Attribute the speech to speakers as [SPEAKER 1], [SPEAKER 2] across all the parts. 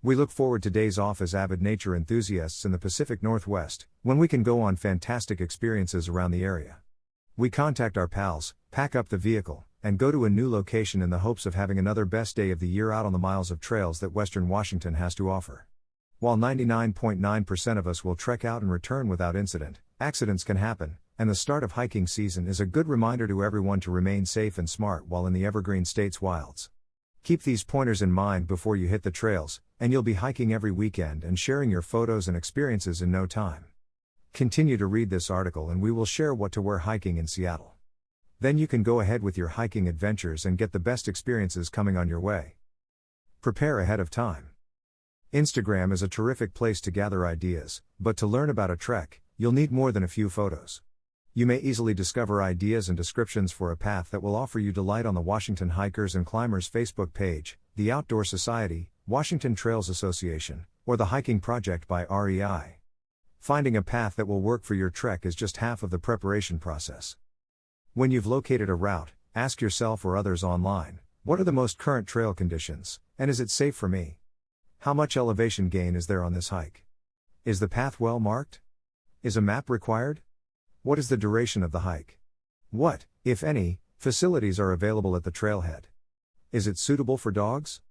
[SPEAKER 1] We look forward to days off as avid nature enthusiasts in the Pacific Northwest, when we can go on fantastic experiences around the area. We contact our pals, pack up the vehicle, and go to a new location in the hopes of having another best day of the year out on the miles of trails that Western Washington has to offer. While 99.9% of us will trek out and return without incident, accidents can happen, and the start of hiking season is a good reminder to everyone to remain safe and smart while in the Evergreen State's wilds. Keep these pointers in mind before you hit the trails, and you'll be hiking every weekend and sharing your photos and experiences in no time. Continue to read this article and we will share what to wear hiking in Seattle. Then you can go ahead with your hiking adventures and get the best experiences coming on your way. Prepare ahead of time. Instagram is a terrific place to gather ideas, but to learn about a trek, you'll need more than a few photos. You may easily discover ideas and descriptions for a path that will offer you delight on the Washington Hikers and Climbers Facebook page, the Outdoor Society, Washington Trails Association, or the Hiking Project by REI. Finding a path that will work for your trek is just half of the preparation process. When you've located a route, ask yourself or others online, what are the most current trail conditions, and is it safe for me? How much elevation gain is there on this hike? Is the path well marked? Is a map required? What is the duration of the hike? What, if any, facilities are available at the trailhead? Is it suitable for dogs?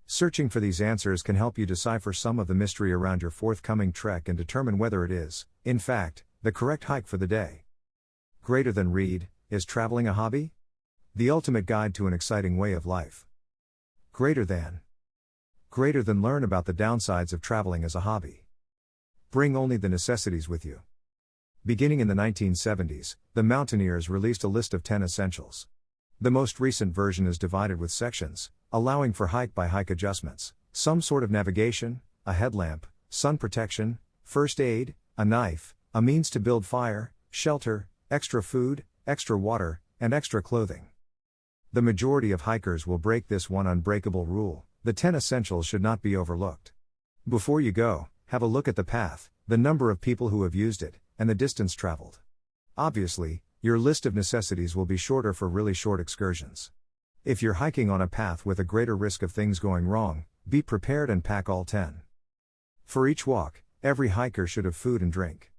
[SPEAKER 1] Searching for these answers can help you decipher some of the mystery around your forthcoming trek and determine whether it is, in fact, the correct hike for the day. Greater than read, is traveling a hobby? The ultimate guide to an exciting way of life. Greater than learn about the downsides of traveling as a hobby. Bring only the necessities with you. Beginning in the 1970s, the Mountaineers released a list of 10 essentials. The most recent version is divided with sections, allowing for hike-by-hike adjustments, some sort of navigation, a headlamp, sun protection, first aid, a knife, a means to build fire, shelter, extra food, extra water, and extra clothing. The majority of hikers will break this one unbreakable rule: the 10 essentials should not be overlooked. Before you go, have a look at the path, the number of people who have used it, and the distance traveled. Obviously, your list of necessities will be shorter for really short excursions. If you're hiking on a path with a greater risk of things going wrong, be prepared and pack all 10. For each walk, every hiker should have food and drink.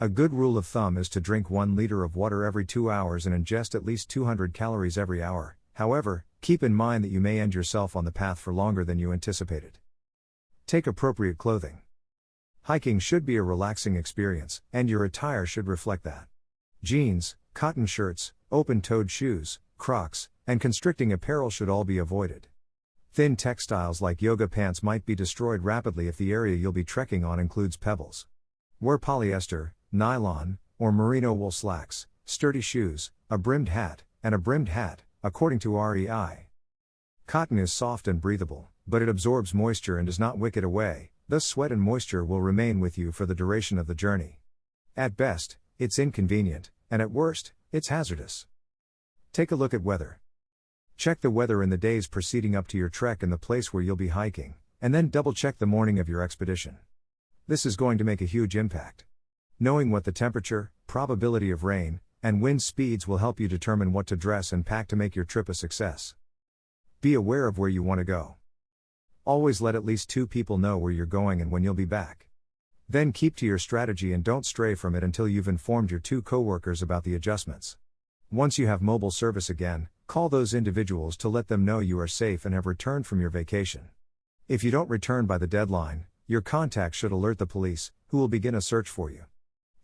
[SPEAKER 1] A good rule of thumb is to drink 1 liter of water every 2 hours and ingest at least 200 calories every hour. However, keep in mind that you may end yourself on the path for longer than you anticipated. Take appropriate clothing. Hiking should be a relaxing experience, and your attire should reflect that. Jeans, cotton shirts, open-toed shoes, Crocs, and constricting apparel should all be avoided. Thin textiles like yoga pants might be destroyed rapidly if the area you'll be trekking on includes pebbles. Wear polyester, nylon, or merino wool slacks, sturdy shoes, a brimmed hat, and a brimmed hat, according to REI. Cotton is soft and breathable, but it absorbs moisture and does not wick it away, thus sweat and moisture will remain with you for the duration of the journey. At best, it's inconvenient, and at worst, it's hazardous. Take a look at weather. Check the weather in the days preceding up to your trek and the place where you'll be hiking, and then double-check the morning of your expedition. This is going to make a huge impact. Knowing what the temperature, probability of rain, and wind speeds will help you determine what to dress and pack to make your trip a success. Be aware of where you want to go. Always let at least 2 people know where you're going and when you'll be back. Then keep to your strategy and don't stray from it until you've informed your 2 coworkers about the adjustments. Once you have mobile service again, call those individuals to let them know you are safe and have returned from your vacation. If you don't return by the deadline, your contact should alert the police, who will begin a search for you.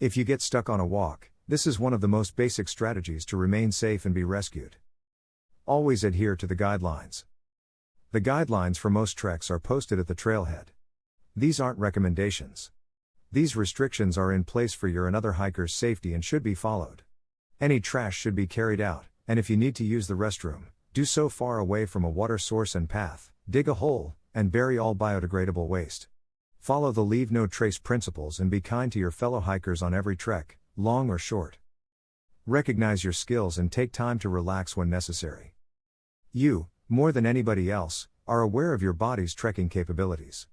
[SPEAKER 1] If you get stuck on a walk, this is one of the most basic strategies to remain safe and be rescued. Always adhere to the guidelines. The guidelines for most treks are posted at the trailhead. These aren't recommendations. These restrictions are in place for your and other hikers' safety and should be followed. Any trash should be carried out, and if you need to use the restroom, do so far away from a water source and path, dig a hole, and bury all biodegradable waste. Follow the leave no trace principles and be kind to your fellow hikers on every trek, long or short. Recognize your skills and take time to relax when necessary. You, more than anybody else, are aware of your body's trekking capabilities.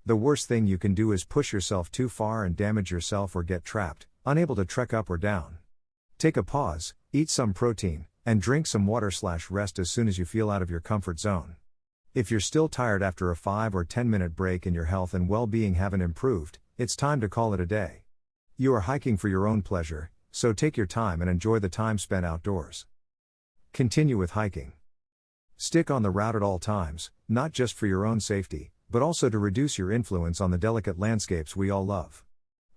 [SPEAKER 1] The worst thing you can do is push yourself too far and damage yourself or get trapped, unable to trek up or down. Take a pause, eat some protein, and drink some water/rest as soon as you feel out of your comfort zone. If you're still tired after a 5 or 10-minute break and your health and well-being haven't improved, it's time to call it a day. You are hiking for your own pleasure, so take your time and enjoy the time spent outdoors. Continue with hiking. Stick on the route at all times, not just for your own safety, but also to reduce your influence on the delicate landscapes we all love.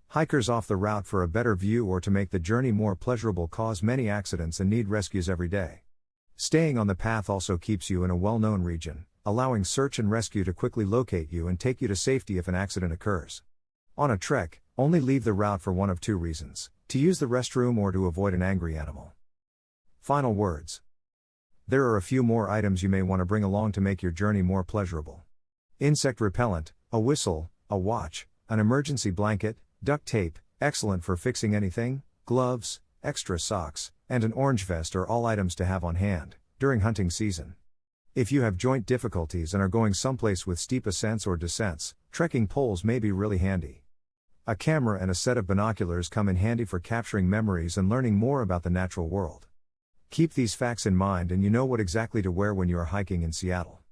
[SPEAKER 1] Hikers off the route for a better view or to make the journey more pleasurable cause many accidents and need rescues every day. Staying on the path also keeps you in a well-known region, allowing search and rescue to quickly locate you and take you to safety if an accident occurs. On a trek, only leave the route for one of two reasons: to use the restroom or to avoid an angry animal. Final words. There are a few more items you may want to bring along to make your journey more pleasurable. Insect repellent, a whistle, a watch, an emergency blanket, duct tape, excellent for fixing anything, gloves, extra socks, and an orange vest are all items to have on hand during hunting season. If you have joint difficulties and are going someplace with steep ascents or descents, trekking poles may be really handy. A camera and a set of binoculars come in handy for capturing memories and learning more about the natural world. Keep these facts in mind and you know what exactly to wear when you are hiking in Seattle.